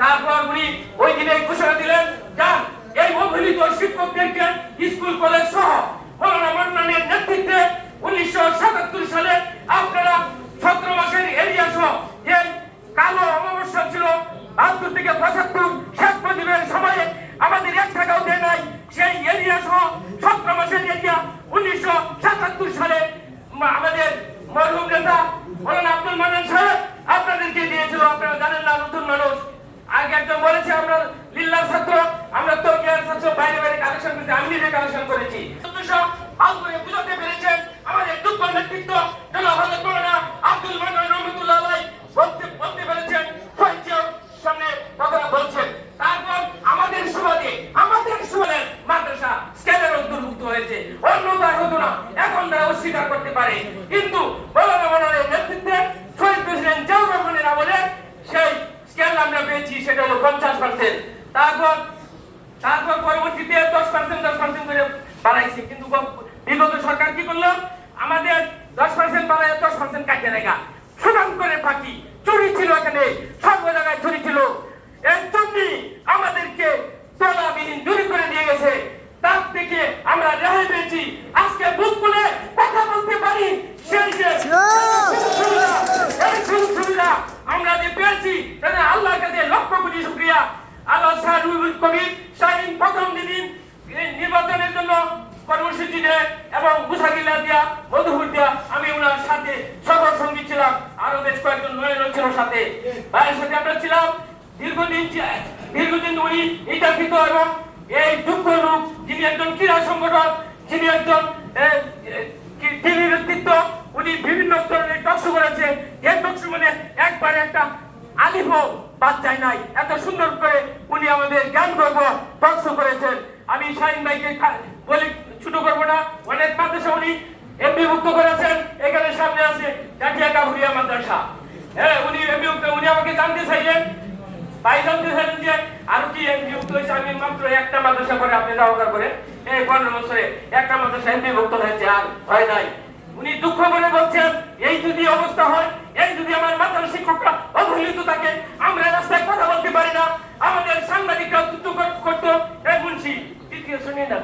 তারপর উনি ওই দিনে ঘোষণা দিলেন, যান এই অবহেলিত শিক্ষকদেরকে স্কুল কলেজ সহ মৌলানা মান্নানের নেতৃত্বে 1977 সালে আপনারা 17 মাসের এরিয়া সহ এই কালো অমাবস্যা ছিল 72 থেকে 75 শেখ মুজিবের সময়ে আমাদের 1 টাকাও দেয় নাই, সেই এরিয়া সহ 17 মাসের এরিয়া 1977 সালে আমাদের মরহুম নেতা মৌলানা আব্দুল মান্নান সাহেব আপনাদেরকে দিয়েছিল। আপনারা জানেন না, নতুন মানুষ। আগে একজন বলেছে আমরা লিল্লাহ ছাত্র, আমরা তৌকিয়ার ছাত্র, বাইরে বাইরে কালেকশন করেছি, আমি নিজে কালেকশন করেছি। সব ভালো করে বুঝাতে পেরেছেন আমাদের যোগ্য নেতৃত্ব জনাব হযরত মৌলানা আব্দুল মান্নান রহমাতুল্লাহ আলাইহি বলতে পেরেছেন, সহিংসের সামনে কথাটা বলছেন। তারপর আমাদের সুবাদে মাদ্রাসা স্কেলের অন্তর্ভুক্ত হয়েছে, অন্যথায় হতো না। এখন তারা অস্বীকার করতে পারে, কিন্তু মৌলানা মান্নানের নেতৃত্বে শহীদ প্রেসিডেন্ট জিয়াউর রহমানের আমলে সেই স্কেল আমরা পেয়েছি, সেটা হলো 50%। তারপর পরবর্তীতে 10% করে বাড়াইছে, কিন্তু বিগত সরকার কি করলো, আমাদের 10% বাড়ায় 10% কাটিয়ে রেখা সুনাম করে ফাঁকি চুরি ছিল, এখানে সর্ব জায়গায় চুরি ছিল। এর জন্যই আমাদেরকে তলাবিহীন চুরি করে নিয়ে গেছে, তার থেকে আমরা রেহাই পেয়েছি। আজকে বুক খুলে কথা বলতে পারি, সেই যে সুবিধা আমরা যে পেয়েছি, তাহলে আল্লাহর কাছে লক্ষ কোটি শুকরিয়া। আল্লাহ সারুল কবির শাহিন প্রথম দিন নির্বাচনের জন্য কর্মসূচি নেয় এবং মুসাকিলা দিয়া মধুপুর দিয়া আমি ওনার সাথে সফর সঙ্গী ছিলাম, আরো বেশ কয়েকজন নয়ন ছিল সাথে, ভাইয়ের সাথে আমরা ছিলাম। দীর্ঘদিন উনি নির্যাতিত এবং এই যোগ্য লোক, যিনি একজন ক্রীড়া সংগঠন, যিনি একজন টিভি নেতৃত্ব, উনি বিভিন্ন ধরনের টকশো করেছে। এই টকশো মানে একবারে একটা আলিফও বাদ যায় নাই, এত সুন্দর করে উনি আমাদের জ্ঞান গর্ব টকশো করেছেন। আমি শাহিন ভাইকে বলি ছোট করবো না, অনেক মাদ্রাসা উনি এমপিভুক্ত করেছেন। এখানে সামনে আছে জাকিয়া কাবুরিয়া মাদ্রাসা, হ্যাঁ উনি এমপিভুক্ত। উনি আমাকে জানতে চাইলেন, ভাই জানতে চাইলেন যে আরো কি এমপিভুক্ত হয়েছে। আমি মাত্র একটা মাদ্রাসা করে আপনি সহকার করে এই 15 বছরে একটা মাদ্রাসা এমপিভুক্ত হয়েছে, আর হয় নাই। উনি দুঃখ করে বলছেন, এই যদি অবস্থা হয়, এই যদি আমার মাদ্রাসা শিক্ষকরা অবহেলিত থাকে, আমরা রাস্তায় কথা বলতে পারি না, আমাদের সাংবাদিকরা করতো। এই মুন্সি তৃতীয় শ্রেণী না